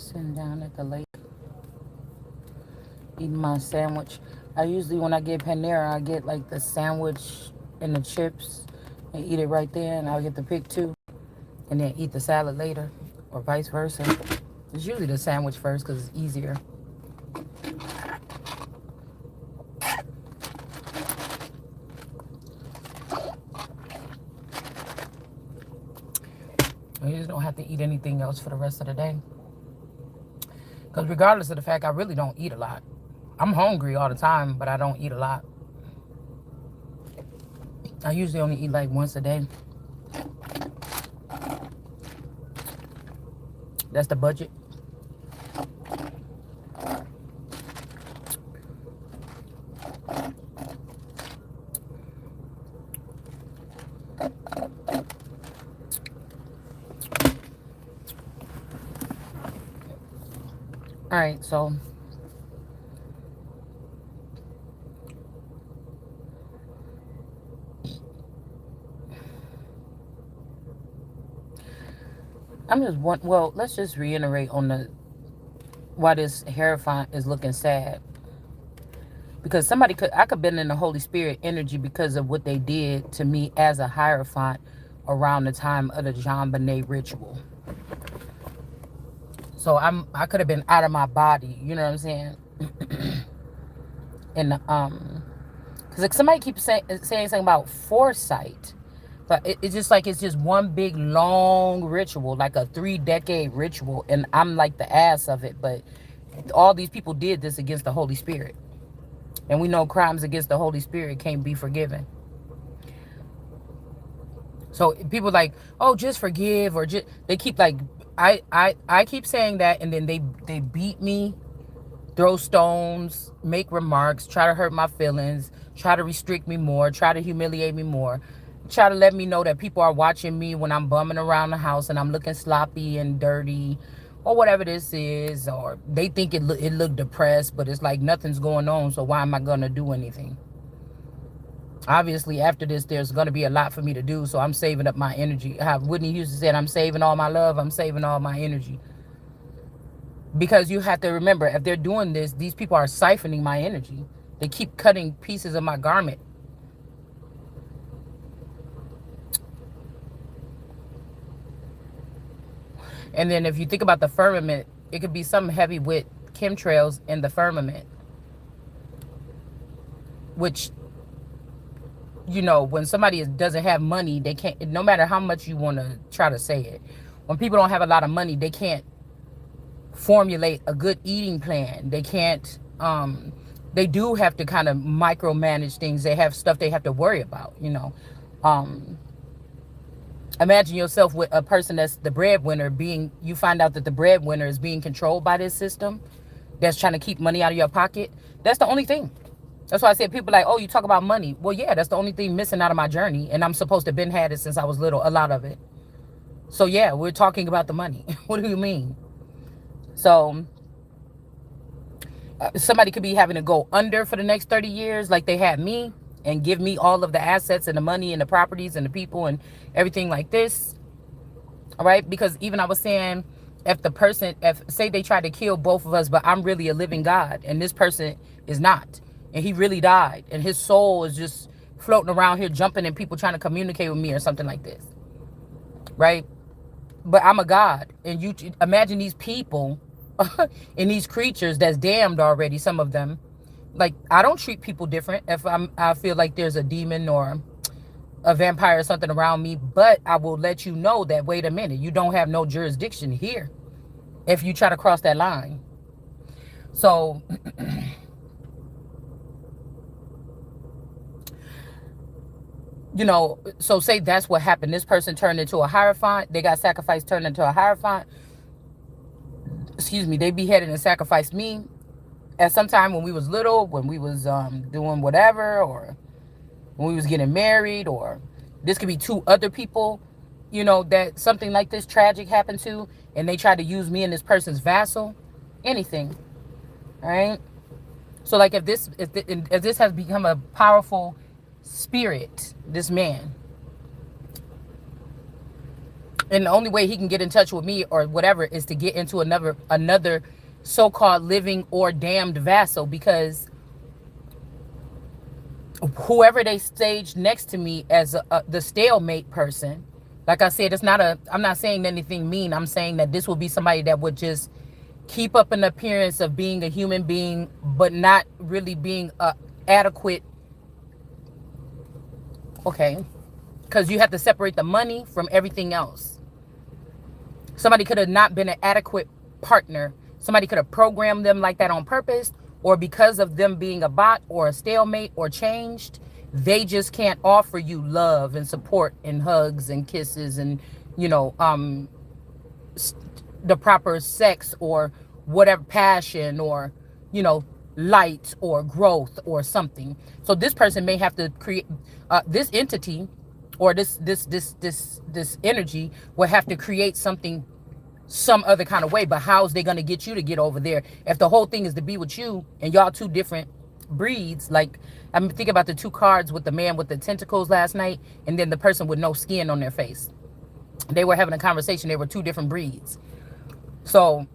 Sitting down at the lake, eating my sandwich. I usually, when I get Panera, I get like the sandwich and the chips and eat it right there, and I'll get the pick too, and then eat the salad later, or vice versa. It's usually the sandwich first because it's easier. You just don't have to eat anything else for the rest of the day. Because regardless of the fact, I really don't eat a lot. I'm hungry all the time, but I don't eat a lot. I usually only eat like once a day. That's the budget. All right, so well, let's just reiterate on the why this Hierophant is looking sad. Because I could have been in the Holy Spirit energy because of what they did to me as a Hierophant around the time of the Jean Bonnet ritual. So I could have been out of my body, you know what I'm saying? And because like somebody keeps saying something about foresight, but it's just like it's just one big long ritual, like a 3-decade ritual, and I'm like the ass of it. But all these people did this against the Holy Spirit, and we know crimes against the Holy Spirit can't be forgiven. So people like, oh, just forgive, or just they keep like I keep saying that, and then they beat me, throw stones, make remarks, try to hurt my feelings, try to restrict me more, try to humiliate me more, try to let me know that people are watching me when I'm bumming around the house and I'm looking sloppy and dirty, or whatever this is, or they think it look depressed, but it's like nothing's going on, so why am I gonna do anything? Obviously, after this, there's going to be a lot for me to do, so I'm saving up my energy. How Whitney Houston said, I'm saving all my love, I'm saving all my energy. Because you have to remember, if they're doing this, these people are siphoning my energy. They keep cutting pieces of my garment. And then if you think about the firmament, it could be something heavy with chemtrails in the firmament. Which, you know, when somebody doesn't have money, they can't, no matter how much you want to try to say it, when people don't have a lot of money, they can't formulate a good eating plan. They can't, they do have to kind of micromanage things. They have stuff they have to worry about, you know. Imagine yourself with a person that's the breadwinner you find out that the breadwinner is being controlled by this system that's trying to keep money out of your pocket. That's the only thing. That's why I said people like, oh, you talk about money. Well, yeah, that's the only thing missing out of my journey. And I'm supposed to have been had it since I was little, a lot of it. So yeah, we're talking about the money. What do you mean? So somebody could be having to go under for the next 30 years like they had me, and give me all of the assets and the money and the properties and the people and everything like this. All right? Because even I was saying, if say they tried to kill both of us, but I'm really a living God and this person is not, and he really died, and his soul is just floating around here jumping and people trying to communicate with me or something like this. Right? But I'm a God, and you imagine these people and these creatures that's damned already, some of them. Like, I don't treat people different if I feel like there's a demon or a vampire or something around me, but I will let you know that, wait a minute, you don't have no jurisdiction here if you try to cross that line. So you know, so say that's what happened. This person turned into a Hierophant. They got sacrificed, turned into a Hierophant. Excuse me, they beheaded and sacrificed me at some time when we was little, when we was doing whatever, or when we was getting married, or this could be 2 other people, you know, that something like this tragic happened to, and they tried to use me and this person's vassal, anything. All right. So like if this has become a powerful spirit, this man, And the only way he can get in touch with me or whatever is to get into another so-called living or damned vassal, because whoever they staged next to me as the stalemate person, like I said, I'm not saying anything mean. I'm saying that this would be somebody that would just keep up an appearance of being a human being, but not really being adequate. Okay, because you have to separate the money from everything else. Somebody could have not been an adequate partner. Somebody could have programmed them like that on purpose, or because of them being a bot or a stalemate or changed, they just can't offer you love and support and hugs and kisses and, you know, the proper sex or whatever, passion or, you know, light or growth or something. So this person may have to create this entity, or this energy will have to create something some other kind of way. But how's they going to get you to get over there if the whole thing is to be with you and y'all two different breeds? Like, I'm thinking about the two cards with the man with the tentacles last night and then the person with no skin on their face. They were having a conversation. They were two different breeds. So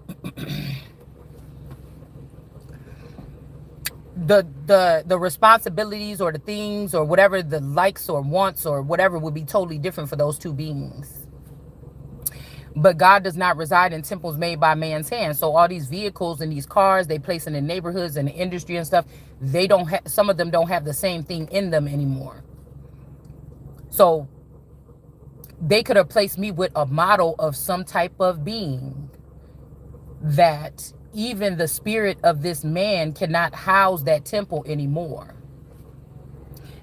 the responsibilities or the things or whatever, the likes or wants or whatever, would be totally different for those two beings. But God does not reside in temples made by man's hand. So all these vehicles and these cars they place in the neighborhoods and the industry and stuff, they don't have, some of them don't have the same thing in them anymore. So they could have placed me with a model of some type of being that even the spirit of this man cannot house that temple anymore.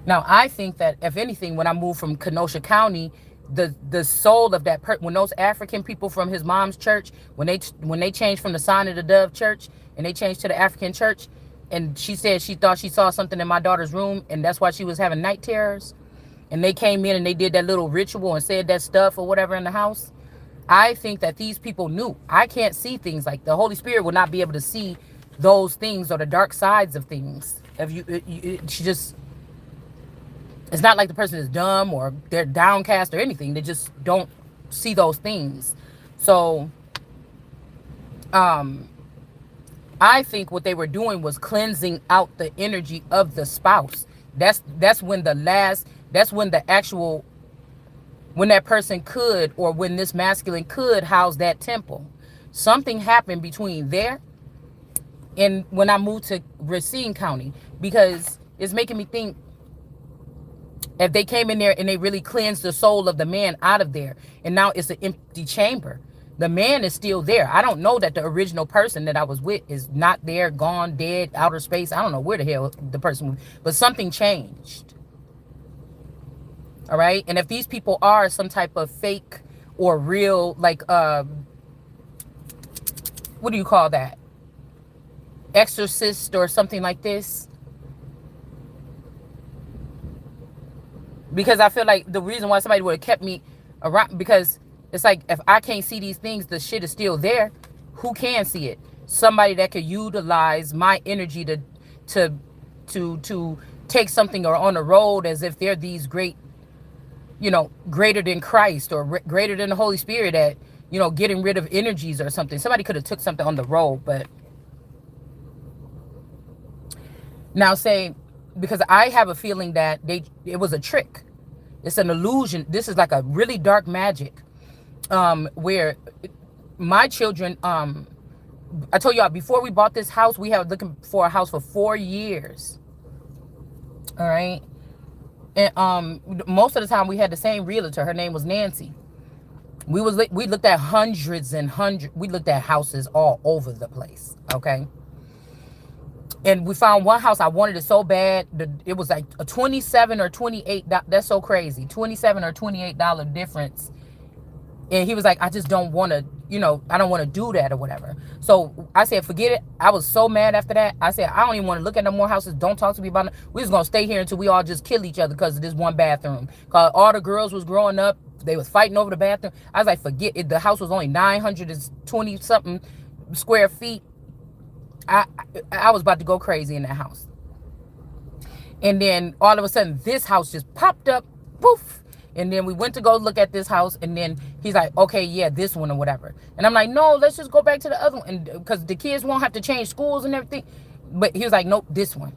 Now, I think that if anything, when I moved from Kenosha County, the soul of that when those African people from his mom's church, when they changed from the Sign of the Dove church and they changed to the African church, and she said she thought she saw something in my daughter's room and that's why she was having night terrors, and they came in and they did that little ritual and said that stuff or whatever in the house. I think that these people knew. I can't see things like the Holy Spirit will not be able to see those things or the dark sides of things. If she just, it's not like the person is dumb or they're downcast or anything. They just don't see those things. So, I think what they were doing was cleansing out the energy of the spouse. That's when when that person could, or when this masculine could house that temple. Something happened between there and when I moved to Racine County, because it's making me think, if they came in there and they really cleansed the soul of the man out of there, and now it's an empty chamber, the man is still there. I don't know that the original person that I was with is not there, gone, dead, outer space. I don't know where the hell the person was, but something changed. All right. And if these people are some type of fake or real, like, what do you call that? Exorcist or something like this. Because I feel like the reason why somebody would have kept me around, because it's like, if I can't see these things, the shit is still there. Who can see it? Somebody that could utilize my energy to take something or on the road as if they're these great, you know, greater than Christ or greater than the Holy Spirit at, you know, getting rid of energies or something. Somebody could have took something on the road, but now say, because I have a feeling that it was a trick. It's an illusion. This is like a really dark magic, where my children, I told y'all before we bought this house, we have looking for a house for 4 years. All right. And most of the time we had the same realtor. Her name was Nancy. We looked at hundreds and hundreds. We looked at houses all over the place. Okay. And we found one house. I wanted it so bad. It was like a 27 or 28. That's so crazy. $27 or $28 difference. And he was like, I just don't want to, you know, I don't want to do that or whatever. So I said, forget it. I was so mad after that. I said, I don't even want to look at no more houses. Don't talk to me about it. We're just going to stay here until we all just kill each other because of this one bathroom. Because all the girls was growing up. They was fighting over the bathroom. I was like, forget it. The house was only 920 something square feet. I was about to go crazy in that house. And then all of a sudden, this house just popped up. Poof. And then we went to go look at this house, and then he's like, okay, yeah, this one or whatever. And I'm like, no, let's just go back to the other one, and because the kids won't have to change schools and everything. But he was like, nope, this one.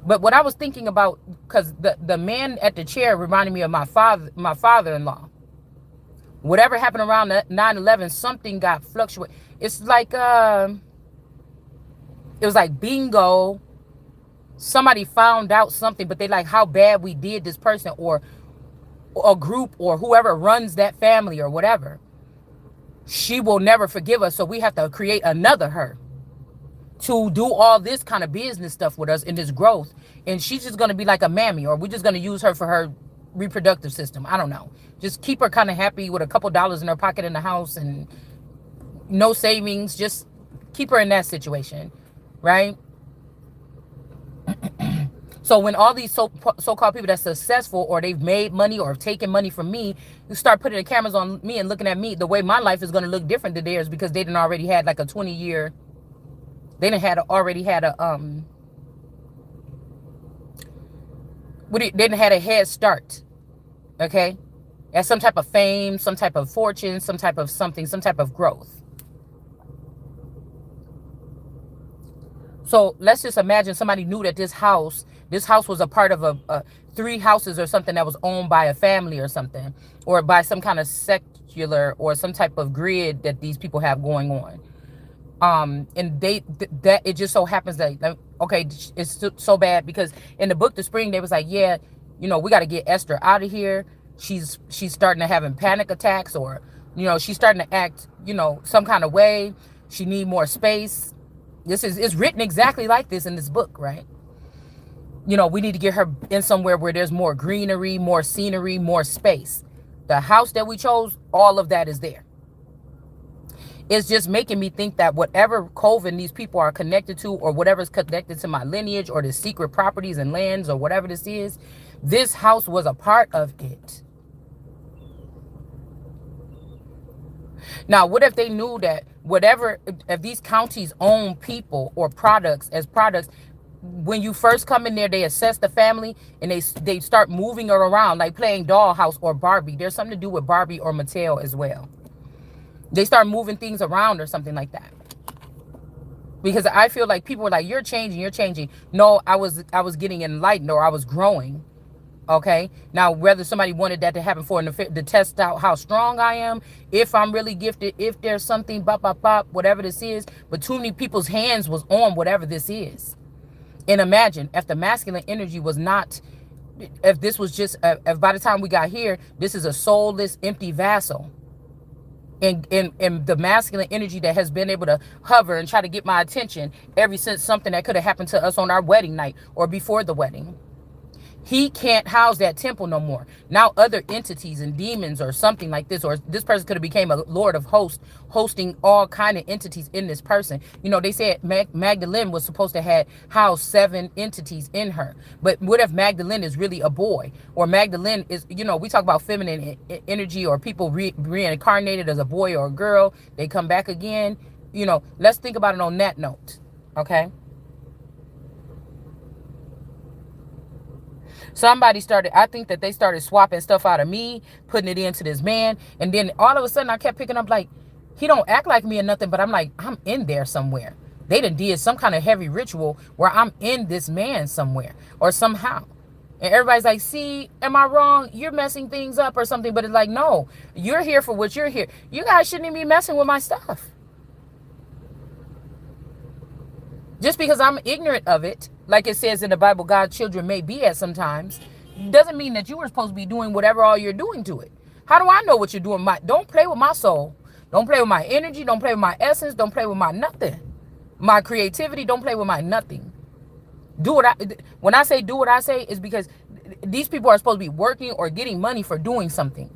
But what I was thinking about, because the man at the chair reminded me of my father-in-law. Whatever happened around 9/11, something got fluctuated. It's like it was like bingo. Somebody found out something, but they like how bad we did this person, or a group, or whoever runs that family or whatever. She will never forgive us, so we have to create another her to do all this kind of business stuff with us in this growth. And she's just going to be like a mammy, or we're just going to use her for her reproductive system. I don't know. Just keep her kind of happy with a couple dollars in her pocket in the house and no savings. Just keep her in that situation, right? So when all these so-called people that's successful, or they've made money or have taken money from me, you start putting the cameras on me and looking at me, the way my life is going to look different than theirs, because they didn't already had like a 20-year, they already had a they didn't had a head start, okay, at some type of fame, some type of fortune, some type of something, some type of growth. So let's just imagine somebody knew that this house was a part of a 3 houses or something that was owned by a family or something, or by some kind of secular or some type of grid that these people have going on. And that it just so happens that, okay, it's so bad, because in the book The Spring, they was like, yeah, we got to get Esther out of here. She's starting to having panic attacks, or she's starting to act some kind of way. She need more space. It's written exactly like this in this book, right? We need to get her in somewhere where there's more greenery, more scenery, more space. The house that we chose, all of that is there. It's just making me think that whatever coven these people are connected to, or whatever's connected to my lineage, or the secret properties and lands, or whatever this is, this house was a part of it. Now, what if they knew that if these counties own people or products as products, when you first come in there, they assess the family and they start moving her around, like playing Dollhouse or Barbie. There's something to do with Barbie or Mattel as well. They start moving things around or something like that. Because I feel like people were like, you're changing. No, I was getting enlightened, or I was growing. Okay. Now, whether somebody wanted that to happen to test out how strong I am, if I'm really gifted, if there's something, whatever this is, but too many people's hands was on whatever this is. And imagine if the masculine energy was not, if this was just, if by the time we got here, this is a soulless, empty vessel. And the masculine energy that has been able to hover and try to get my attention ever since something that could have happened to us on our wedding night or before the wedding. He can't house that temple no more. Now other entities and demons or something like this, or this person could have became a lord of hosts, hosting all kind of entities in this person. They said Magdalene was supposed to house 7 entities in her. But what if Magdalene is really a boy? Or Magdalene is, we talk about feminine energy, or people reincarnated as a boy or a girl. They come back again. Let's think about it on that note. Okay. I think that they started swapping stuff out of me, putting it into this man. And then all of a sudden I kept picking up, like, he don't act like me or nothing, but I'm like, I'm in there somewhere. They done did some kind of heavy ritual where I'm in this man somewhere or somehow. And everybody's like, see, am I wrong? You're messing things up or something. But it's like, no, you're here for what you're here. You guys shouldn't even be messing with my stuff. Just because I'm ignorant of it, like it says in the Bible, God's children may be at sometimes, doesn't mean that you were supposed to be doing whatever all you're doing to it. How do I know what you're doing? Don't play with my soul. Don't play with my energy. Don't play with my essence. Don't play with my nothing. My creativity. Don't play with my nothing. When I say do what I say, is because these people are supposed to be working or getting money for doing something.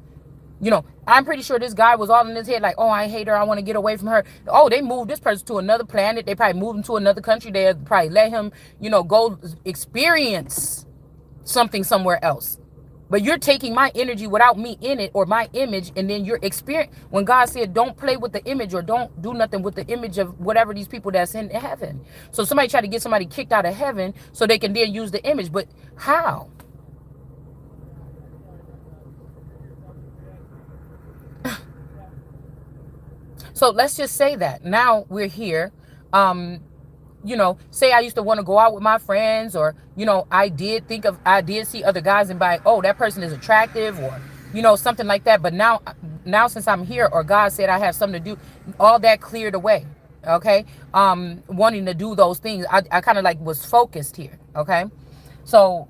I'm pretty sure this guy was all in his head like, oh, I hate her. I want to get away from her. Oh, they moved this person to another planet. They probably moved him to another country. They probably let him, go experience something somewhere else. But you're taking my energy without me in it, or my image, and then you're experiencing. When God said, don't play with the image, or don't do nothing with the image of whatever these people that's in heaven. So somebody tried to get somebody kicked out of heaven so they can then use the image. But how? So let's just say that now we're here. Um, say I used to want to go out with my friends, or, I did see other guys and be like, oh, that person is attractive, or, something like that. But now since I'm here, or God said I have something to do, all that cleared away. Okay. Wanting to do those things. I kind of like was focused here. Okay. So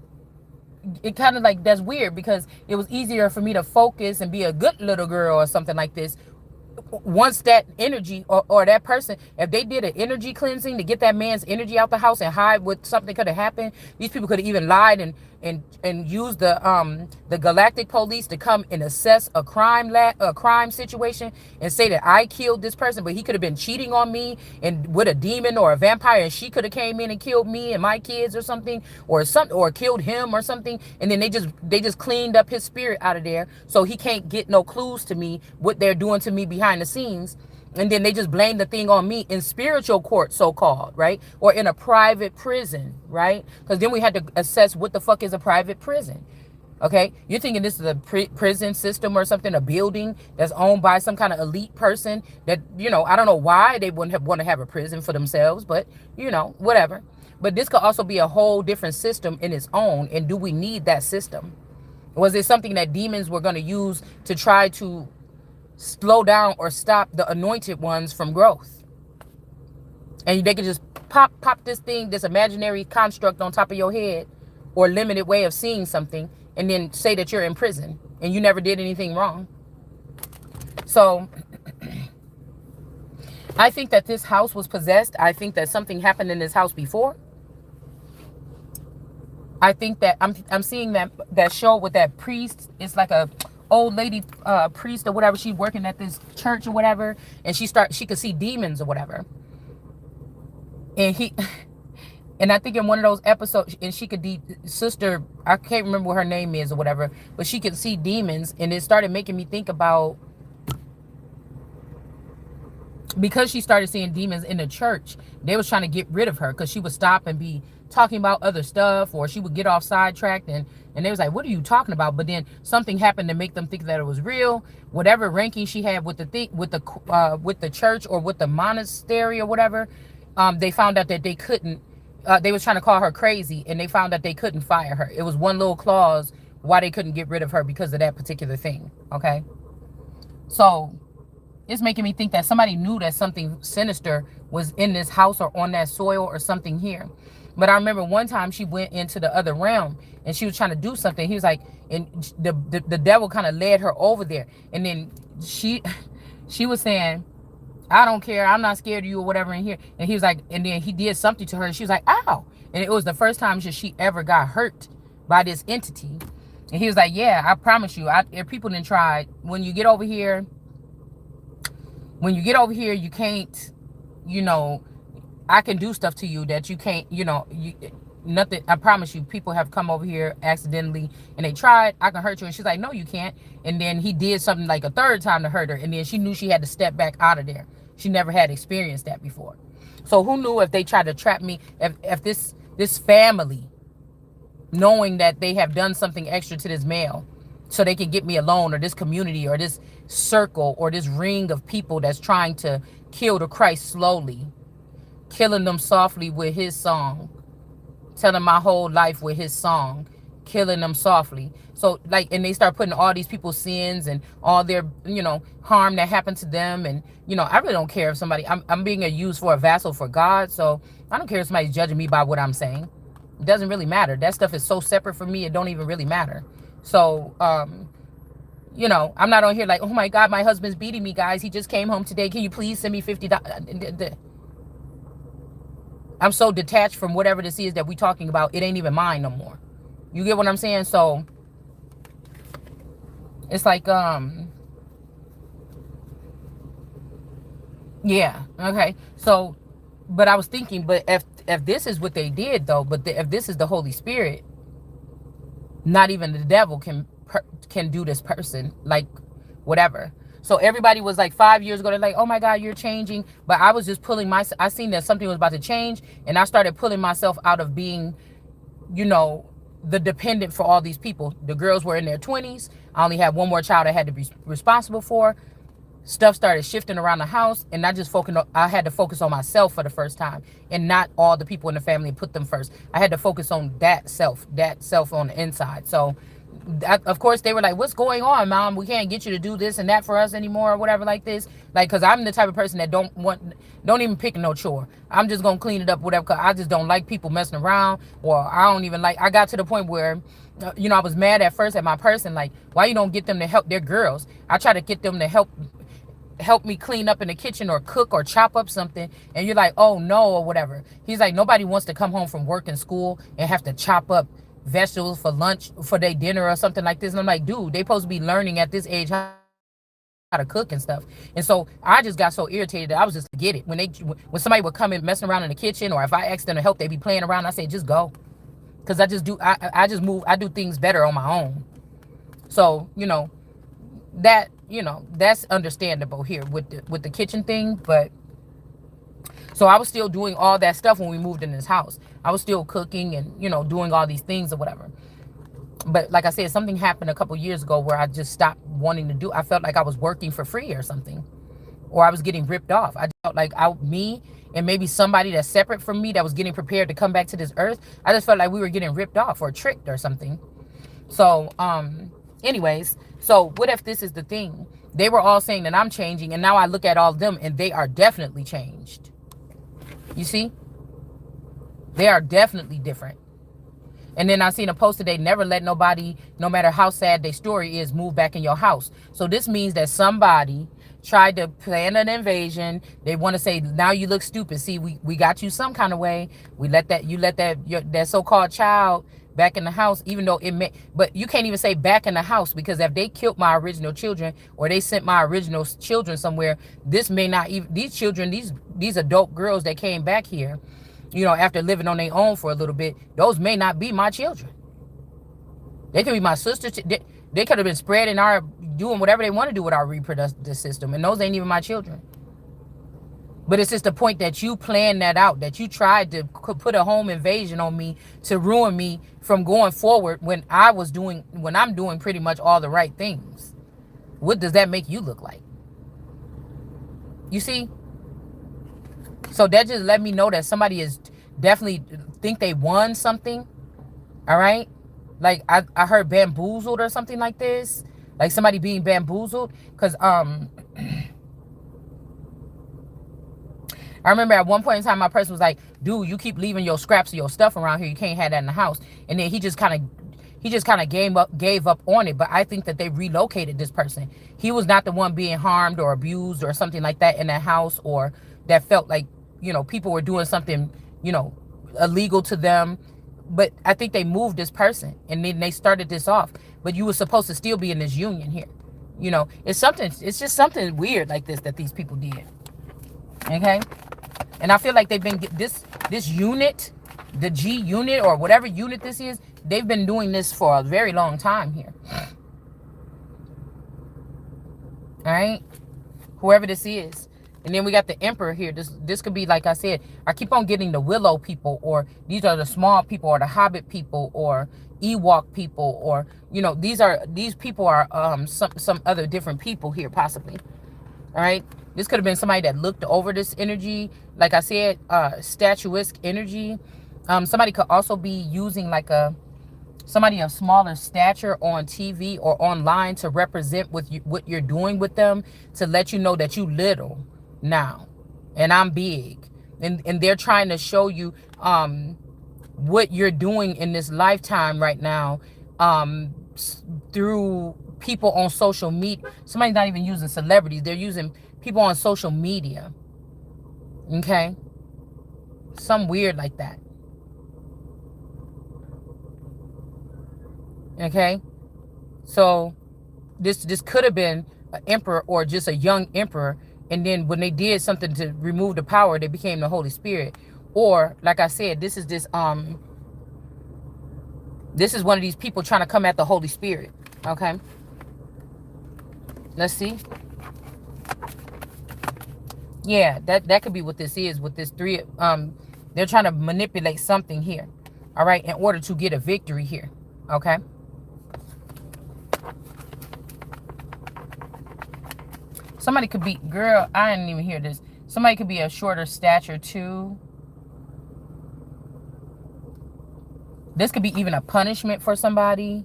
it kind of like, that's weird, because it was easier for me to focus and be a good little girl or something like this once that energy, or that person, if they did an energy cleansing to get that man's energy out the house and hide what something could have happened. These people could have even lied and used the galactic police to come and assess a crime situation and say that I killed this person, but he could have been cheating on me and with a demon or a vampire, and she could have came in and killed me and my kids or something, or killed him or something, and then they just cleaned up his spirit out of there, so he can't get no clues to me what they're doing to me behind the scenes. And then they just blame the thing on me in spiritual court, so-called, right? Or in a private prison, right? Because then we had to assess what the fuck is a private prison. Okay, you're thinking this is a prison system or something, a building that's owned by some kind of elite person that, I don't know why they wouldn't want to have a prison for themselves, but, whatever. But this could also be a whole different system in its own. And do we need that system? Was it something that demons were going to use to try to slow down or stop the anointed ones from growth? And they can just pop this thing, this imaginary construct on top of your head, or limited way of seeing something, and then say that you're in prison and you never did anything wrong. So I think that this house was possessed. I think that something happened in this house before. I think that I'm seeing that show with that priest. It's like a old lady priest or whatever. She's working at this church or whatever, and she could see demons or whatever. And I think in one of those episodes, and she could sister, I can't remember what her name is or whatever, but she could see demons, and it started making me think about, because she started seeing demons in the church, they was trying to get rid of her, because she would stop and be talking about other stuff, or she would get off sidetracked, and they was like, what are you talking about? But then something happened to make them think that it was real. Whatever ranking she had with the church or with the monastery or whatever, they found out that they couldn't, they was trying to call her crazy, and they found that they couldn't fire her. It was one little clause why they couldn't get rid of her, because of that particular thing. Okay, so it's making me think that somebody knew that something sinister was in this house or on that soil or something here. But I remember one time she went into the other realm and she was trying to do something. He was like, and the devil kind of led her over there. And then she was saying, I don't care, I'm not scared of you or whatever in here. And he was like, and then he did something to her, and she was like, ow. And it was the first time that she ever got hurt by this entity. And he was like, yeah, I promise you, if people didn't try, when you get over here, you can't, I can do stuff to you that you can't, nothing. I promise you, people have come over here accidentally and they tried, I can hurt you. And she's like, no, you can't. And then he did something like a third time to hurt her. And then she knew she had to step back out of there. She never had experienced that before. So who knew if they tried to trap me, if this family, knowing that they have done something extra to this male so they can get me alone, or this community, or this circle, or this ring of people that's trying to kill the Christ slowly, killing them softly with his song, telling my whole life with his song, killing them softly. So and they start putting all these people's sins and all their, harm that happened to them. And, I really don't care if somebody, I'm being used for a vessel for God. So I don't care if somebody's judging me by what I'm saying. It doesn't really matter. That stuff is so separate from me. It don't even really matter. So, I'm not on here like, oh my God, my husband's beating me, guys. He just came home today. Can you please send me $50? I'm so detached from whatever this is that we talking about. It ain't even mine no more. You get what I'm saying? So it's like, yeah. Okay. So, but I was thinking, but if this is what they did though, if this is the Holy Spirit, not even the devil can do this person, like whatever. So everybody was like 5 years ago, they're like, oh my God, you're changing. But I was just pulling I seen that something was about to change, and I started pulling myself out of being, the dependent for all these people. The girls were in their 20s. I only had one more child I had to be responsible for. stuff started shifting around the house, and I had to focus on myself for the first time, and not all the people in the family, and put them first. I had to focus on that self on the inside. So of course they were like, what's going on, mom? We can't get you to do this and that for us anymore, or whatever, like this. Like, because I'm the type of person that don't even pick no chore. I'm just gonna clean it up, whatever, because I just don't like people messing around. Or I don't even like, I got to the point where I was mad at first at my person, like, why you don't get them to help their girls? I try to get them to help me clean up in the kitchen or cook or chop up something, and you're like, oh no, or whatever. He's like, nobody wants to come home from work and school and have to chop up vegetables for lunch, for their dinner or something like this. And I'm like, dude, they supposed to be learning at this age how to cook and stuff. And so I just got so irritated that I was just get it. When somebody would come in messing around in the kitchen, or if I asked them to help, they be playing around, I say, just go. Because I just move, I do things better on my own. So, that's understandable here with the kitchen thing. But so I was still doing all that stuff when we moved in this house. I was still cooking and, doing all these things or whatever. But like I said, something happened a couple years ago where I just stopped wanting to do. I felt like I was working for free or something, or I was getting ripped off. I felt like me and maybe somebody that's separate from me that was getting prepared to come back to this earth. I just felt like we were getting ripped off or tricked or something. So, anyways, so what if this is the thing? They were all saying that I'm changing, and now I look at all of them and they are definitely changed. You see? They are definitely different. And then I seen a post today, never let nobody, no matter how sad their story is, move back in your house. So this means that somebody tried to plan an invasion. They want to say, now you look stupid. See, we got you some kind of way. You let that so-called child back in the house, even though but you can't even say back in the house, because if they killed my original children, or they sent my original children somewhere, this may not even, these children, these adult girls that came back here, after living on their own for a little bit, those may not be my children. They could be my sister. They could have been spreading doing whatever they want to do with our reproductive system, and those ain't even my children. But it's just the point that you planned that out, that you tried to put a home invasion on me to ruin me from going forward when I'm doing pretty much all the right things. What does that make you look like? You see? So that just let me know that somebody is definitely think they won something. All right? Like I heard bamboozled or something like this. Like somebody being bamboozled. Because I remember at one point in time, my person was like, dude, you keep leaving your scraps of your stuff around here. You can't have that in the house. And then he just kind of gave up on it. But I think that they relocated this person. He was not the one being harmed or abused or something like that in that house, or that felt like, people were doing something, illegal to them. But I think they moved this person, and then they started this off. But you were supposed to still be in this union here. It's just something weird like this that these people did. Okay? And I feel like they've been, this unit, the G unit, or whatever unit this is, they've been doing this for a very long time here. All right? Whoever this is. And then we got the Emperor here. This could be, like I said, I keep on getting the Willow people, or these are the small people, or the Hobbit people, or Ewok people, or, these people are some other different people here, possibly. All right? This could have been somebody that looked over this energy. Like I said, statuesque energy. Somebody could also be using like somebody of smaller stature on TV or online to represent what you're doing with them, to let you know that you little now and I'm big. And they're trying to show you what you're doing in this lifetime right now through people on social media. Somebody's not even using celebrities. They're using people on social media. Okay? Some weird like that. Okay? So this could have been an emperor or just a young emperor, and then when they did something to remove the power, they became the Holy Spirit. Or, like I said, this is one of these people trying to come at the Holy Spirit. Okay? Let's see. Yeah, that could be what this is with this three. They're trying to manipulate something here. All right, in order to get a victory here. Okay. Somebody could be, girl, I didn't even hear this. Somebody could be a shorter stature too. This could be even a punishment for somebody,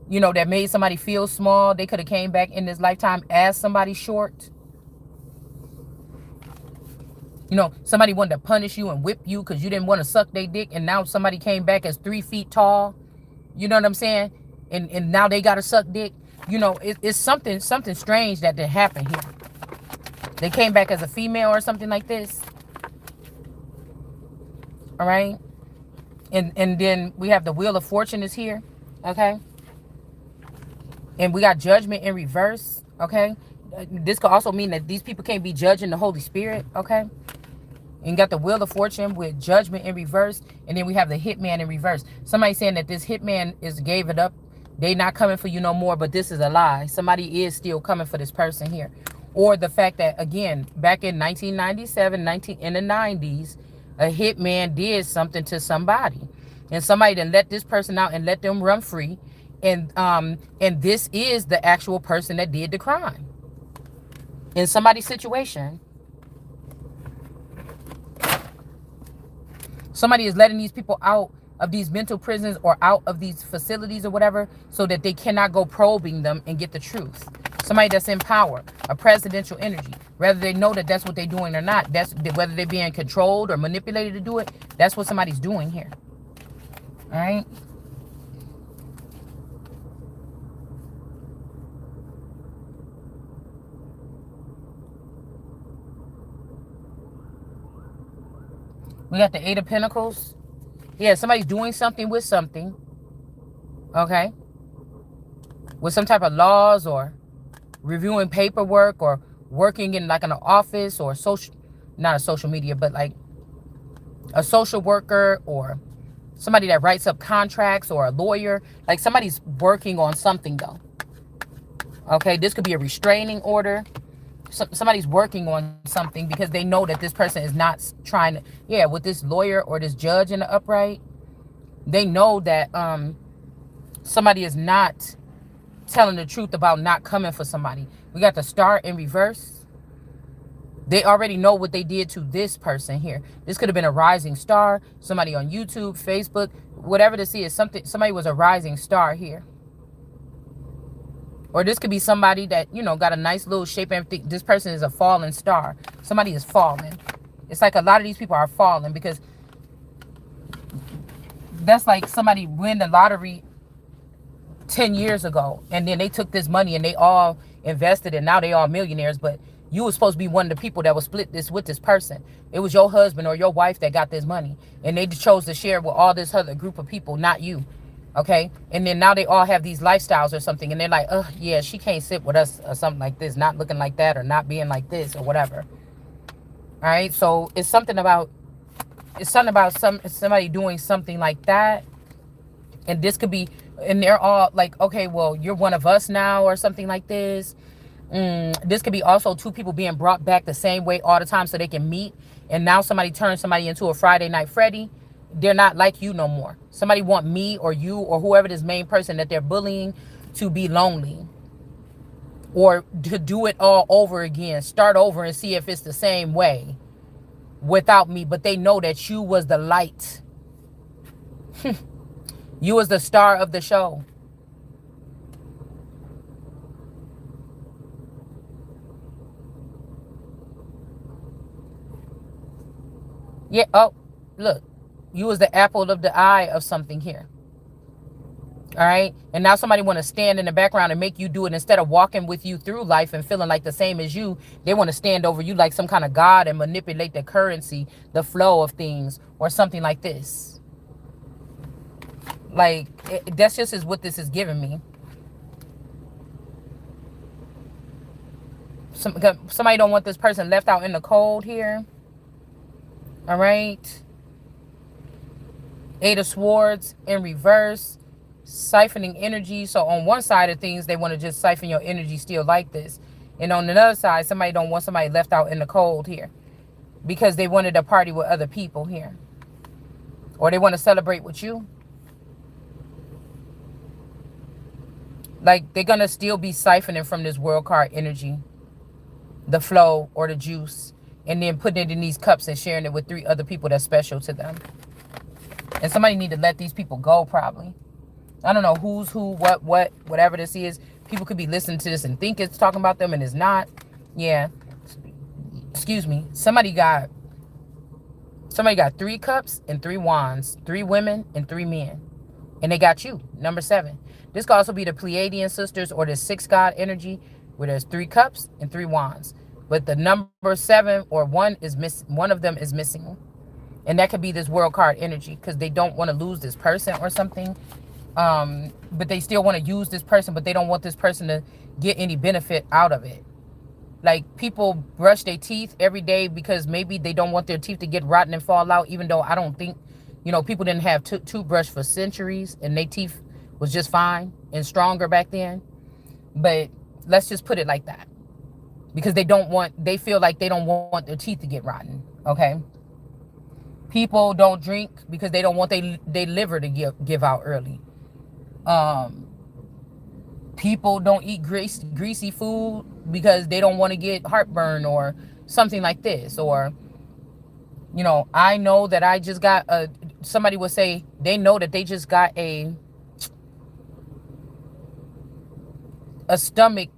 you know, that made somebody feel small. They could have came back in this lifetime as somebody short. You know, somebody wanted to punish you and whip you because you didn't want to suck their dick, and now somebody came back as 3 feet tall. You know what I'm saying? And now they got to suck dick. You know, it's something strange that did happen here. They came back as a female or something like this. All right? And then we have the Wheel of Fortune is here. Okay? And we got Judgment in reverse. Okay? This could also mean that these people can't be judging the Holy Spirit. Okay? And got the Wheel of Fortune with Judgment in reverse. And then we have the Hitman in reverse. Somebody saying that this Hitman gave it up. They not coming for you no more, but this is a lie. Somebody is still coming for this person here. Or the fact that, again, back in 1997, in the 90s, a hitman did something to somebody. And somebody then let this person out and let them run free. And this is the actual person that did the crime. In somebody's situation. Somebody is letting these people out of these mental prisons or out of these facilities or whatever, so that they cannot go probing them and get the truth. Somebody that's in power, a presidential energy, whether they know that that's what they're doing or not, that's whether they're being controlled or manipulated to do it, that's what somebody's doing here. All right. We got the Eight of Pentacles. Yeah, somebody's doing something with something. Okay. With some type of laws or reviewing paperwork or working in like an office or social, not a social media, but like a social worker or somebody that writes up contracts or a lawyer. Like somebody's working on something though. Okay. This could be a restraining order. Somebody's working on something because they know that this person is not trying to, yeah, with this lawyer or this judge in the upright, they know that somebody is not telling the truth about not coming for somebody. We got the Star in reverse. They already know what they did to this person here. This could have been a rising star, somebody on YouTube, Facebook, whatever this is, somebody was a rising star here. Or this could be somebody that, you know, got a nice little shape and everything. This person is a fallen star. Somebody is falling. It's like a lot of these people are falling because that's like somebody win the lottery 10 years ago. And then they took this money and they all invested and now they all millionaires. But you were supposed to be one of the people that would split this with this person. It was your husband or your wife that got this money. And they chose to share with all this other group of people, not you. Okay, and then now they all have these lifestyles or something, and they're like, oh yeah, she can't sit with us or something like this, not looking like that or not being like this or whatever. All right, so it's something about somebody doing something like that, and this could be, and they're all like, okay, well, you're one of us now or something like this. This could be also two people being brought back the same way all the time so they can meet, and now somebody turns somebody into a Friday Night Freddy. They're not like you no more. Somebody want me or you or whoever this main person that they're bullying to be lonely. Or to do it all over again. Start over and see if it's the same way. Without me. But they know that you was the light. You was the star of the show. Yeah. Oh, look. You was the apple of the eye of something here. All right. And now somebody want to stand in the background and make you do it instead of walking with you through life and feeling like the same as you. They want to stand over you like some kind of God and manipulate the currency, the flow of things or something like this. Like that's just is what this is giving me. Somebody don't want this person left out in the cold here. All right. Eight of Swords in reverse, siphoning energy. So on one side of things, they want to just siphon your energy still like this. And on another side, somebody don't want somebody left out in the cold here because they wanted to party with other people here. Or they want to celebrate with you. Like they're going to still be siphoning from this world card energy. the flow or the juice, and then putting it in these cups and sharing it with 3 other people that's special to them. And somebody need to let these people go, probably. I don't know who's who, what, whatever this is. People could be listening to this and think it's talking about them and it's not. Yeah. Excuse me. Somebody got 3 cups and 3 wands, 3 women and 3 men. And they got you, number 7. This could also be the Pleiadian sisters or the 6 God energy, where there's 3 cups and 3 wands. But the number 7 or 1 is missing. One of them is missing. And that could be this world card energy, because they don't want to lose this person or something. But they still want to use this person, but they don't want this person to get any benefit out of it. Like, people brush their teeth every day because maybe they don't want their teeth to get rotten and fall out, even though I don't think, people didn't have toothbrush for centuries and their teeth was just fine and stronger back then. But let's just put it like that, because they feel like they don't want their teeth to get rotten. Okay. People don't drink because they don't want their liver to give out early. People don't eat greasy food because they don't want to get heartburn or something like this. Or, I know that I just got somebody would say they know that they just got a stomach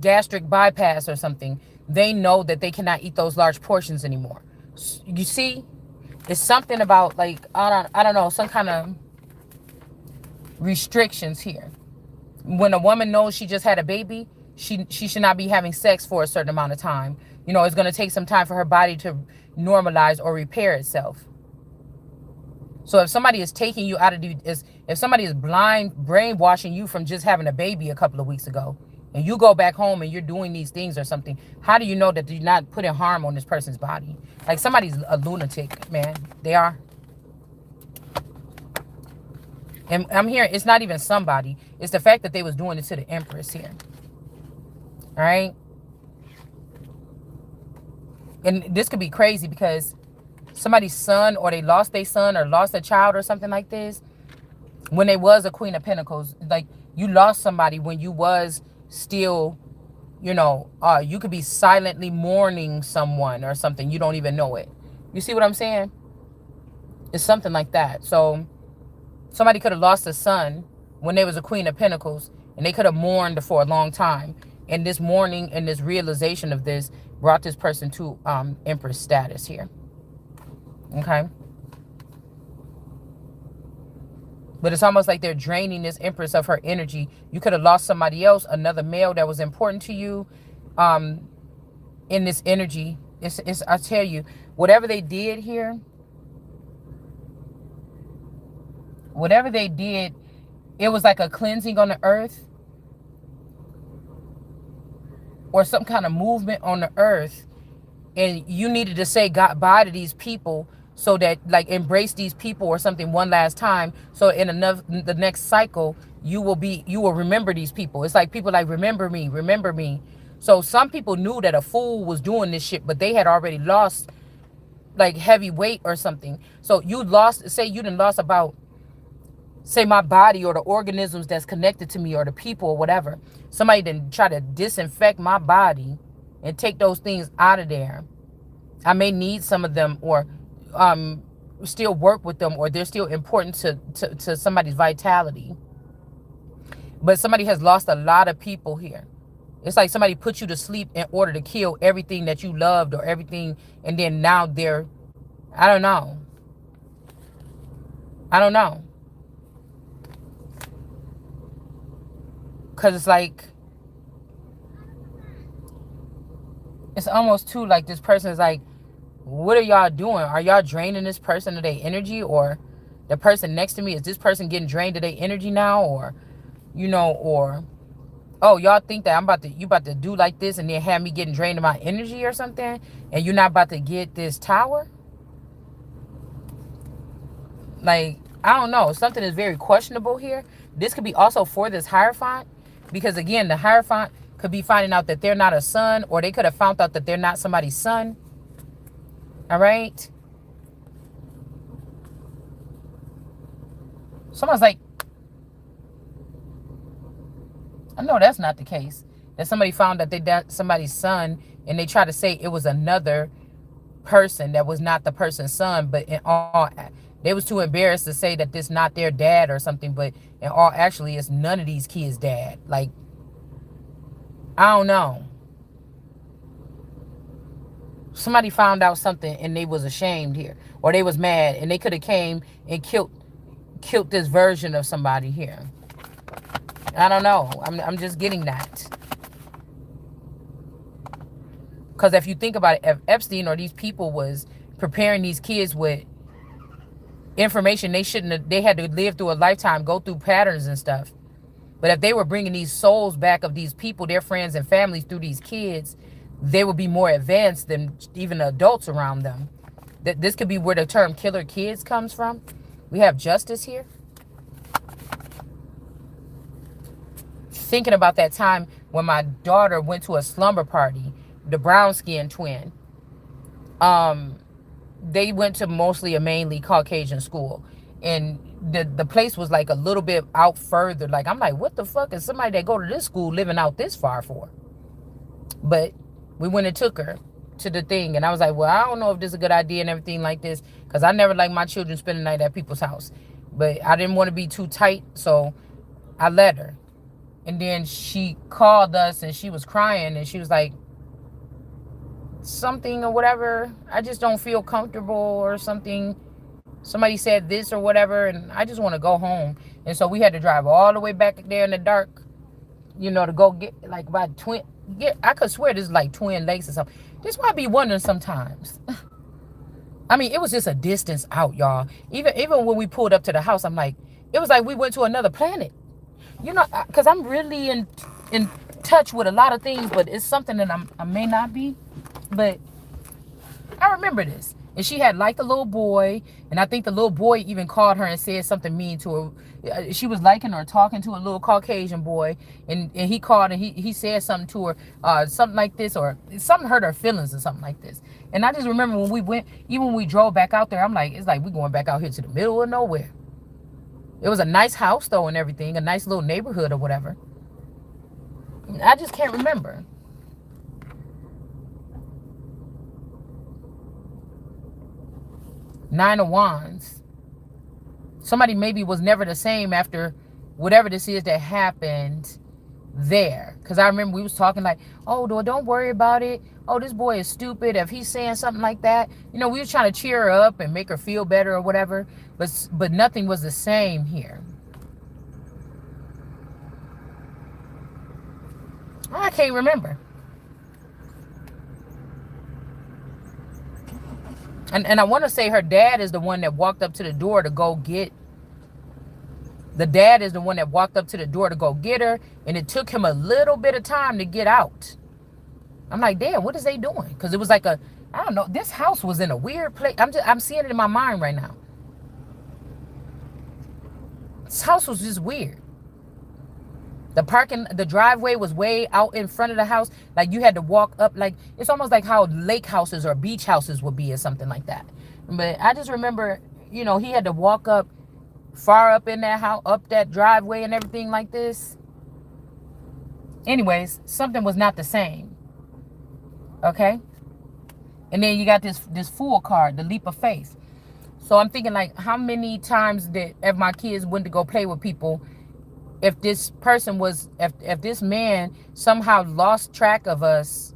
gastric bypass or something. They know that they cannot eat those large portions anymore. You see, it's something about, like, I don't know, some kind of restrictions here. When a woman knows she just had a baby, she should not be having sex for a certain amount of time. It's going to take some time for her body to normalize or repair itself. So if somebody is taking you out of if somebody is brainwashing you from just having a baby a couple of weeks ago, and you go back home and you're doing these things or something, how do you know that you're not putting harm on this person's body? Like, somebody's a lunatic, man. They are. And I'm hearing it's not even somebody. It's the fact that they was doing it to the Empress here. All right? And this could be crazy because somebody's son, or they lost their son or lost a child or something like this, when they was a Queen of Pentacles. Like, you lost somebody when you was still, you could be silently mourning someone or something. You don't even know it. You see what I'm saying? It's something like that. So somebody could have lost a son when they was a Queen of Pentacles, and they could have mourned for a long time. And this mourning and this realization of this brought this person to Empress status here. Okay? But it's almost like they're draining this Empress of her energy. You could have lost somebody else, another male that was important to you, in this energy. It's I tell you, whatever they did here, it was like a cleansing on the earth, or some kind of movement on the earth. And you needed to say goodbye to these people, so that, like, embrace these people or something one last time. So in the next cycle, you will remember these people. It's like people like, remember me, remember me. So some people knew that a fool was doing this shit, but they had already lost, like, heavy weight or something. So you didn't lost about, say, my body or the organisms that's connected to me or the people or whatever. Somebody didn't try to disinfect my body and take those things out of there. I may need some of them, or still work with them, or they're still important to somebody's vitality. But somebody has lost a lot of people here. It's like somebody put you to sleep in order to kill everything that you loved or everything, and then now they're, I don't know. Because it's like, it's almost too like this person is like, what are y'all doing? Are y'all draining this person of their energy? Or the person next to me, is this person getting drained of their energy now? Or, or, oh, y'all think that you about to do like this and then have me getting drained of my energy or something, and you're not about to get this tower? Like, I don't know. Something is very questionable here. This could be also for this Hierophant, because again, the Hierophant could be finding out that they're not a son, or they could have found out that they're not somebody's son. All right. Someone's like, I know that's not the case. That somebody found that somebody's son and they try to say it was another person that was not the person's son, but in all, they was too embarrassed to say that this not their dad or something, but in all actually it's none of these kids' dad. Like, I don't know. Somebody found out something and they was ashamed here, or they was mad and they could have came and killed this version of somebody here. I don't know. I'm just getting that. Because if you think about it, if Epstein or these people was preparing these kids with information they shouldn't have, they had to live through a lifetime, go through patterns and stuff. But if they were bringing these souls back of these people, their friends and families, through these kids, they would be more advanced than even the adults around them. That this could be where the term killer kids comes from. We have justice here. Thinking about that time when my daughter went to a slumber party, the brown skinned twin. They went to mostly a mainly Caucasian school, and the place was like a little bit out further. Like, I'm like, what the fuck is somebody that go to this school living out this far for? But we went and took her to the thing, and I was like, well, I don't know if this is a good idea and everything like this, because I never liked my children spending the night at people's house, but I didn't want to be too tight, so I let her. And then she called us and she was crying and she was like, something or whatever, I just don't feel comfortable or something. Somebody said this or whatever, and I just want to go home. And so we had to drive all the way back there in the dark, to go get like by twin. I could swear this is like Twin Lakes or something. This is why I be wondering sometimes. I mean, it was just a distance out, y'all. Even when we pulled up to the house, I'm like, it was like we went to another planet. Because I'm really in touch with a lot of things, but it's something that I may not be. But I remember this. And she had liked a little boy, and I think the little boy even called her and said something mean to her. She was liking or talking to a little Caucasian boy, and he called and he said something to her, something like this, or something hurt her feelings or something like this. And I just remember when we went, even when we drove back out there, I'm like, it's like we going back out here to the middle of nowhere. It was a nice house though and everything, a nice little neighborhood or whatever. I just can't remember. Nine of Wands. Somebody maybe was never the same after whatever this is that happened there. Because I remember we was talking like, oh, don't worry about it. Oh, this boy is stupid. If he's saying something like that, we were trying to cheer her up and make her feel better or whatever. But nothing was the same here. I can't remember. And I want to say her dad is the one that walked up to the door to go get. The dad is the one that walked up to the door to go get her. And it took him a little bit of time to get out. I'm like, damn, what is they doing? Because it was like I don't know. This house was in a weird place. I'm seeing it in my mind right now. This house was just weird. The driveway was way out in front of the house. Like you had to walk up, like it's almost like how lake houses or beach houses would be or something like that. But I just remember, he had to walk up far up in that house, up that driveway and everything like this. Anyways, something was not the same. Okay? And then you got this Fool card, the leap of faith. So I'm thinking like, how many times if my kids went to go play with people, if this person was, if this man somehow lost track of us,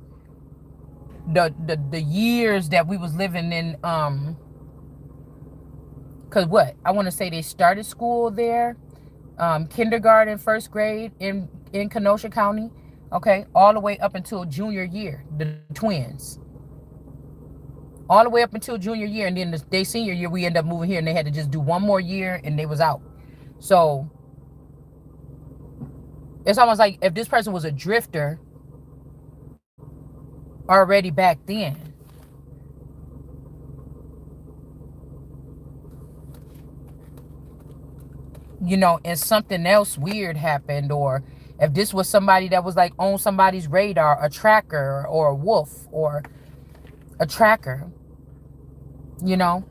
the years that we was living in, cause what? I want to say they started school there, kindergarten, first grade in Kenosha County, okay, all the way up until junior year, the twins. All the way up until junior year, and then their senior year, we end up moving here, and they had to just do one more year, and they was out. So it's almost like if this person was a drifter already back then. And something else weird happened, or if this was somebody that was like on somebody's radar, a tracker or a wolf or a tracker, or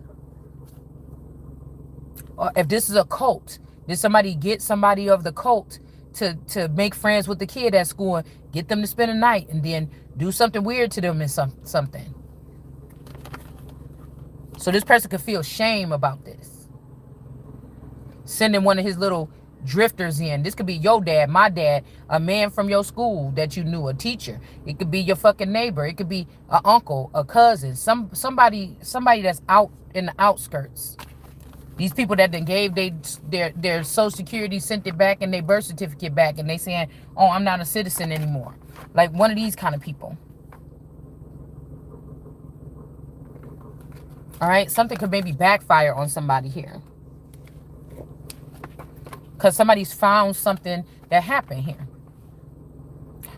if this is a cult, did somebody get somebody of the cult to make friends with the kid at school and get them to spend a night and then do something weird to them and something. So this person could feel shame about this. Sending one of his little drifters in. This could be your dad, my dad, a man from your school that you knew, a teacher. It could be your fucking neighbor. It could be an uncle, a cousin, somebody that's out in the outskirts. These people that then gave their social security, sent it back, and their birth certificate back, and they saying, oh, I'm not a citizen anymore. Like one of these kind of people. All right, something could maybe backfire on somebody here. Because somebody's found something that happened here.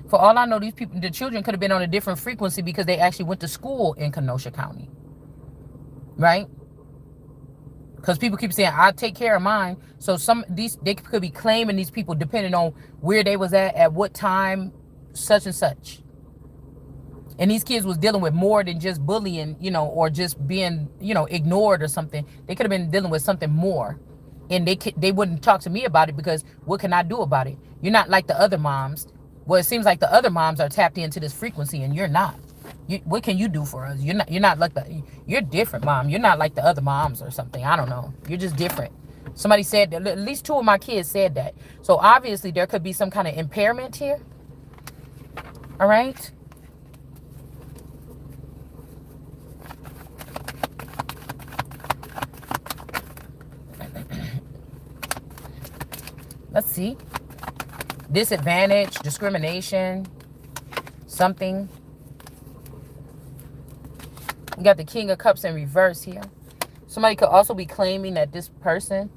For all I know, these people, the children could have been on a different frequency because they actually went to school in Kenosha County. Right? Because people keep saying, I'll take care of mine. So they could be claiming these people depending on where they was at what time, such and such. And these kids was dealing with more than just bullying, or just being, ignored or something. They could have been dealing with something more. And they wouldn't talk to me about it because what can I do about it? You're not like the other moms. Well, it seems like the other moms are tapped into this frequency and you're not. What can you do for us? You're not like you're different, mom. You're not like the other moms or something. I don't know. You're just different. Somebody said that, at least 2 of my kids said that. So obviously there could be some kind of impairment here. All right. Let's see. Disadvantage, discrimination, something. We got the King of Cups in reverse here. Somebody could also be claiming that this person,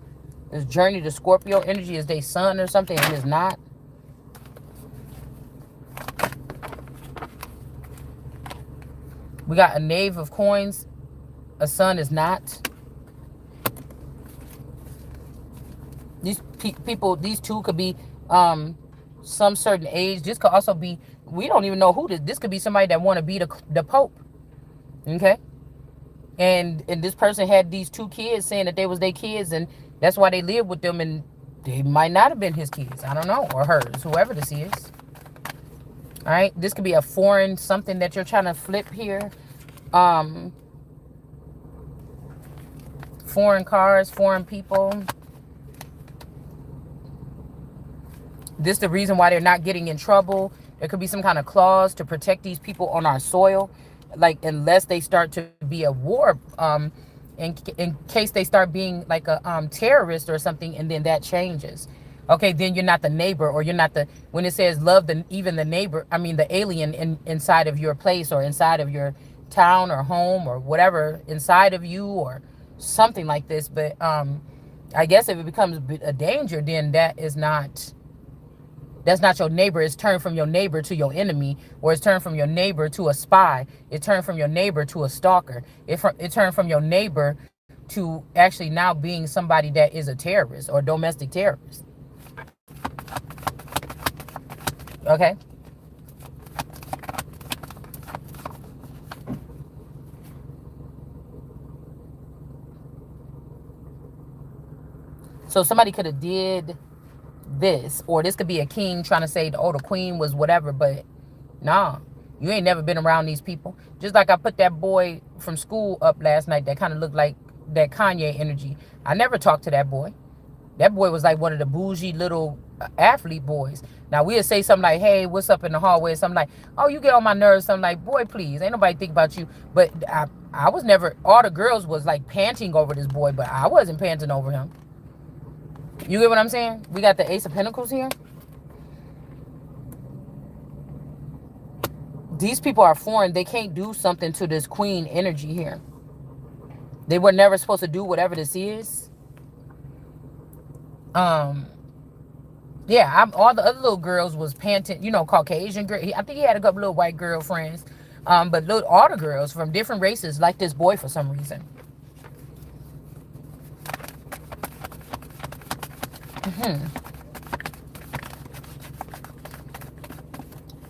this journey to Scorpio energy is their son or something, and it's not. We got a Knave of Coins. A son is not. These people, these two could be some certain age. This could also be, we don't even know who this. This could be somebody that want to be the Pope. Okay? And this person had these 2 kids saying that they was their kids, and that's why they lived with them, and they might not have been his kids. I don't know. Or hers, whoever this is. All right? This could be a foreign something that you're trying to flip here. Foreign cars, foreign people. This is the reason why they're not getting in trouble. There could be some kind of clause to protect these people on our soil. Like, unless they start to be a war, in case they start being like a terrorist or something, and then that changes. Okay, then you're not the neighbor, or you're not when it says love even the neighbor, I mean the alien inside of your place, or inside of your town or home or whatever, inside of you or something like this. But I guess if it becomes a danger, then that's not your neighbor. It's turned from your neighbor to your enemy, or it's turned from your neighbor to a spy. It turned from your neighbor to a stalker. It turned from your neighbor to actually now being somebody that is a terrorist or domestic terrorist. Okay? So somebody could have did this, or this could be a king trying to say, oh, the queen was whatever, but nah, you ain't never been around these people. Just like I put that boy from school up last night that kind of looked like that Kanye energy. I never talked to that boy. That boy was like one of the bougie little athlete boys. Now we'll say something like, hey, what's up in the hallway? Something like, oh, you get on my nerves. Something like, boy, please, ain't nobody think about you. But I was never, all the girls was like panting over this boy, but I wasn't panting over him. You get what I'm saying? We got the Ace of Pentacles here. These people are foreign. They can't do something to this queen energy here. They were never supposed to do whatever this is. Yeah, all the other little girls was panting, Caucasian girl. I think he had a couple little white girlfriends. But all the girls from different races like this boy for some reason.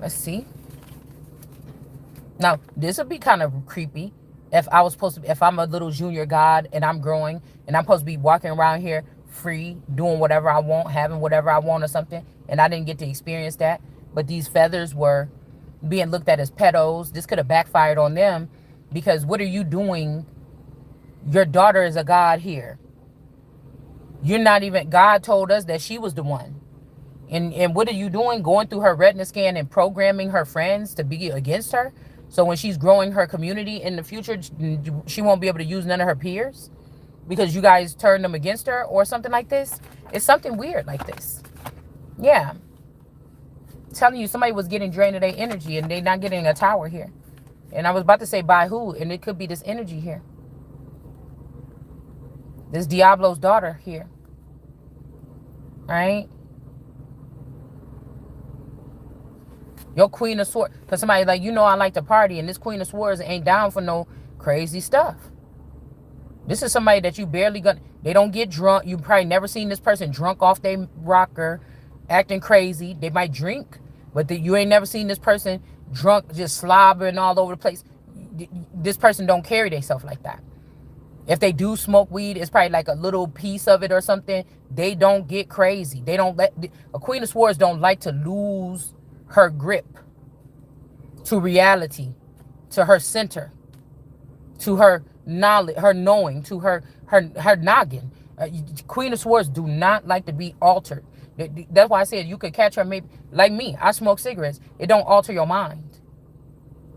Let's see. Now, this would be kind of creepy if I'm a little junior god and I'm growing and I'm supposed to be walking around here free, doing whatever I want, having whatever I want or something, and I didn't get to experience that. But these feathers were being looked at as pedos. This could have backfired on them, because what are you doing? Your daughter is a god here. You're not even, God told us that she was the one. And what are you doing? Going through her retina scan and programming her friends to be against her? So when she's growing her community in the future, she won't be able to use none of her peers because you guys turned them against her or something like this. It's something weird like this. Yeah. I'm telling you, somebody was getting drained of their energy and they not getting a tower here. And I was about to say by who, and it could be this energy here. This Diablo's daughter here. Right? Your Queen of Swords. Because somebody like, I like to party, and this Queen of Swords ain't down for no crazy stuff. This is somebody that you barely gonna, they don't get drunk. You probably never seen this person drunk off their rocker, acting crazy. They might drink, but you ain't never seen this person drunk, just slobbering all over the place. This person don't carry themselves like that. If they do smoke weed, it's probably like a little piece of it or something. They don't get crazy. They don't let, a Queen of Swords don't like to lose her grip to reality, to her center, to her knowledge, her knowing, to her noggin. Queen of Swords do not like to be altered. That's why I said you could catch her maybe, like me, I smoke cigarettes. It don't alter your mind.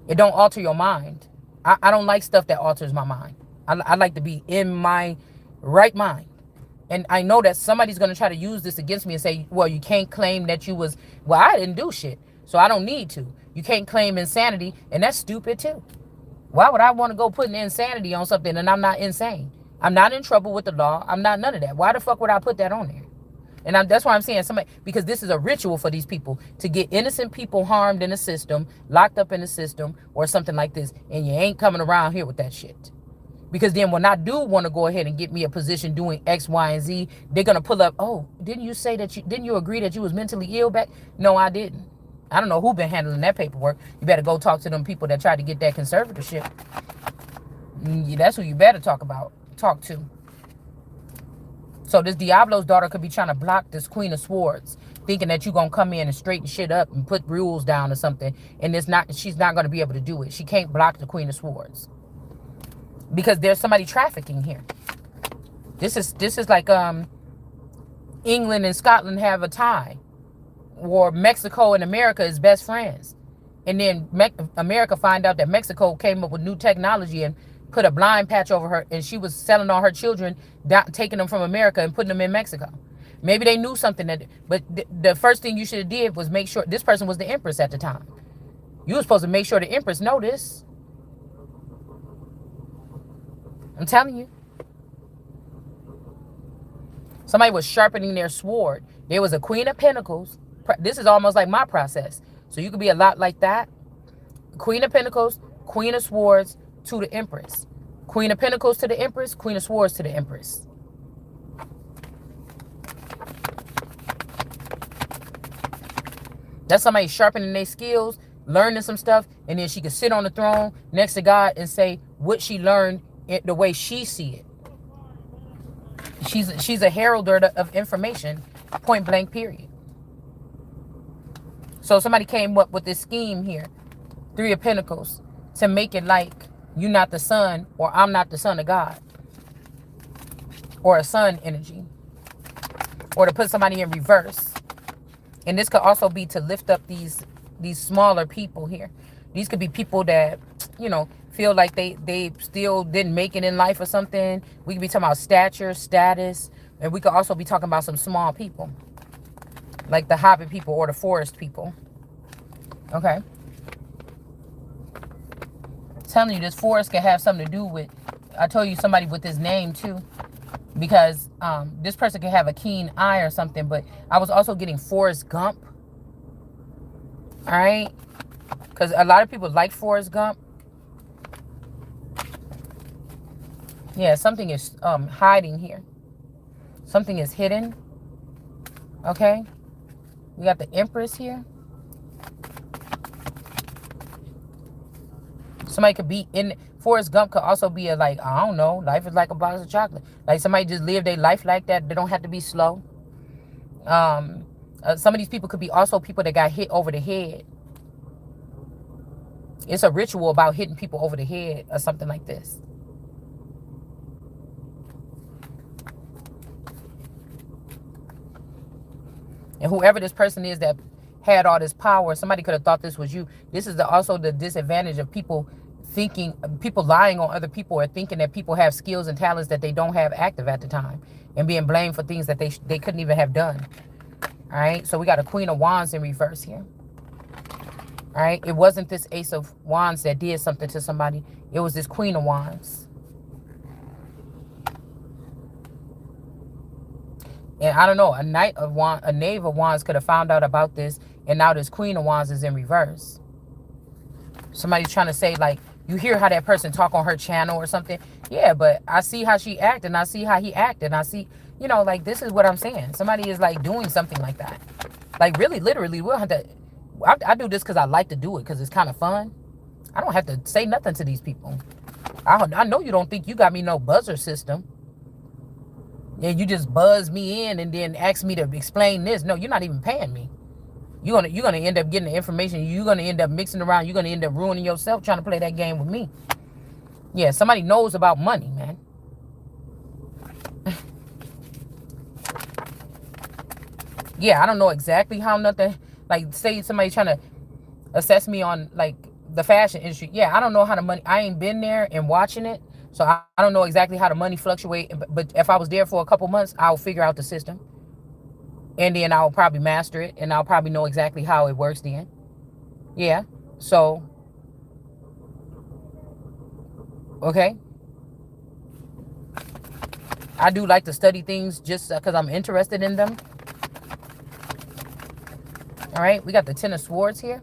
It don't alter your mind. I don't like stuff that alters my mind. I like to be in my right mind. And I know that somebody's going to try to use this against me and say, well, you can't claim that you was, well, I didn't do shit, so I don't need to. You can't claim insanity, and that's stupid too. Why would I want to go putting insanity on something and I'm not insane? I'm not in trouble with the law. I'm not none of that. Why the fuck would I put that on there? And that's why I'm saying somebody, because this is a ritual for these people to get innocent people harmed in the system, locked up in the system, or something like this. And you ain't coming around here with that shit. Because then when I do want to go ahead and get me a position doing X, Y, and Z, they're going to pull up, oh, didn't you say that didn't you agree that you was mentally ill back? No, I didn't. I don't know who been handling that paperwork. You better go talk to them people that tried to get that conservatorship. That's who you better talk to. So this Diablo's daughter could be trying to block this Queen of Swords, thinking that you're going to come in and straighten shit up and put rules down or something. And she's not going to be able to do it. She can't block the Queen of Swords. Because there's somebody trafficking here. This is like England and Scotland have a tie, or Mexico and America is best friends, and then America find out that Mexico came up with new technology and put a blind patch over her, and she was selling all her children, taking them from America and putting them in Mexico. Maybe they knew something but the first thing you should have did was make sure this person was the Empress at the time. You were supposed to make sure the Empress know this. I'm telling you. Somebody was sharpening their sword. There was a Queen of Pentacles. This is almost like my process. So you could be a lot like that. Queen of Pentacles, Queen of Swords to the Empress. Queen of Pentacles to the Empress, Queen of Swords to the Empress. That's somebody sharpening their skills, learning some stuff, and then she could sit on the throne next to God and say what she learned the way she see it. She's a heralder of information, point blank, period. So somebody came up with this scheme here, Three of Pentacles, to make it like you're not the son, or I'm not the son of God, or a son energy, or to put somebody in reverse. And this could also be to lift up these smaller people here. These could be people that, feel like they still didn't make it in life or something. We could be talking about stature, status, and we could also be talking about some small people, like the hobbit people or the forest people. Okay. I'm telling you, this forest could have something to do with, I told you, somebody with this name too, because this person could have a keen eye or something, but I was also getting Forrest Gump. All right. Because a lot of people like Forrest Gump. Yeah, something is hiding here. Something is hidden. Okay. We got the Empress here. Somebody could be in. Forrest Gump could also be a, like, I don't know, life is like a box of chocolate. Like somebody just live their life like that. They don't have to be slow. A Some of these people could be also people that got hit over the head. It's a ritual about hitting people over the head or something like this. And whoever this person is that had all this power, somebody could have thought this was you. This is also the disadvantage of people people lying on other people, or thinking that people have skills and talents that they don't have active at the time, and being blamed for things that they couldn't even have done. All right, so we got a Queen of Wands in reverse here. All right, it wasn't this Ace of Wands that did something to somebody. It was this Queen of Wands. And I don't know, a Knave of Wands could have found out about this, and now this Queen of Wands is in reverse. Somebody's trying to say, like, you hear how that person talk on her channel or something. Yeah, but I see how she act, and I see how he act, and I see, you know, like, this is what I'm saying. Somebody is, like, doing something like that. Like, really, literally, we'll have to... I do this because I like to do it, because it's kind of fun. I don't have to say nothing to these people. I know you don't think you got me no buzzer system. And you just buzz me in and then ask me to explain this. No, you're not even paying me. You're gonna end up getting the information. You're gonna end up mixing around. You're gonna end up ruining yourself trying to play that game with me. Yeah, somebody knows about money, man. Yeah, I don't know exactly how nothing, like, say somebody trying to assess me on, like, the fashion industry. Yeah, I don't know how the money, I ain't been there and watching it. So I don't know exactly how the money fluctuate. But if I was there for a couple months, I'll figure out the system. And then I'll probably master it. And I'll probably know exactly how it works then. Yeah. So, okay. I do like to study things just because I'm interested in them. All right. We got the Ten of Swords here.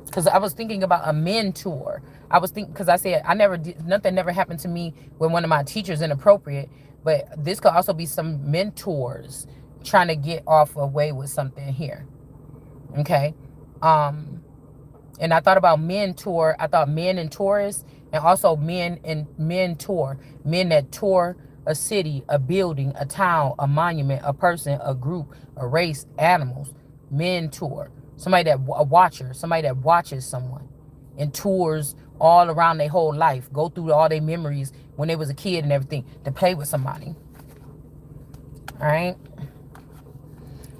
Because I was thinking about a mentor. I was thinking, because I said nothing never happened to me when one of my teachers inappropriate. But this could also be some mentors trying to get off away with something here. Okay. And I thought about mentor. I thought men and Taurus, and also men and mentor. Men that tour a city, a building, a town, a monument, a person, a group, a race, animals. Mentor. Somebody a watcher. Somebody that watches someone and tours all around their whole life. Go through all their memories when they was a kid and everything to play with somebody. All right.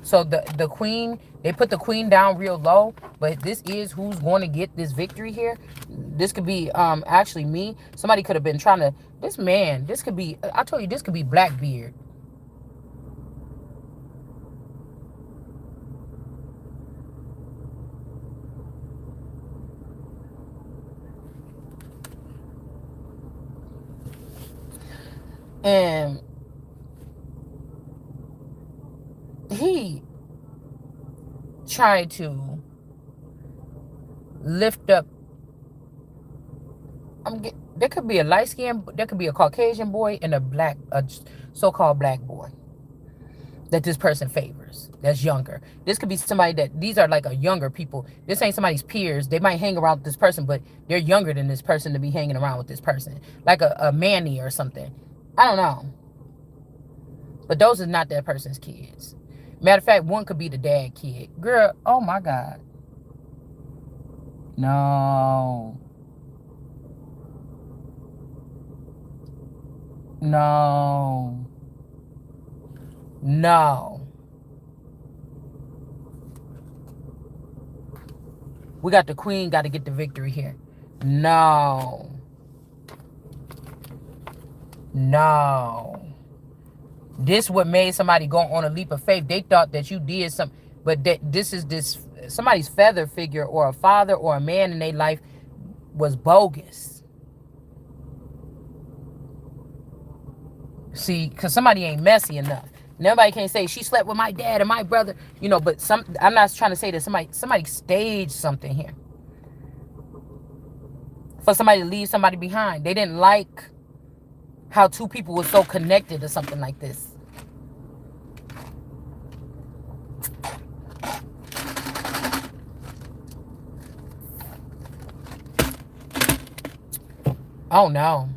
So the queen, they put the queen down real low, but this is who's going to get this victory here. This could be actually me. Somebody could have been trying to, this could be, I told you, this could be Blackbeard. And he tried to lift up. There could be a light skin, there could be a Caucasian boy and a so-called black boy that this person favors. That's younger. This could be somebody that, these are like a younger people. This ain't somebody's peers. They might hang around with this person, but they're younger than this person to be hanging around with this person. Like a Manny or something. I don't know. But those are not that person's kids. Matter of fact, one could be the dad kid. Girl, oh my God. No. No. No. We got the queen, got to get the victory here. No. No. This what made somebody go on a leap of faith. They thought that you did something, but that this somebody's feather figure or a father or a man in their life was bogus. See, because somebody ain't messy enough. Nobody can say she slept with my dad and my brother, you know, but I'm not trying to say that somebody staged something here. For somebody to leave somebody behind. They didn't like how two people were so connected or something like this. Oh no.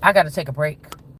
I gotta take a break.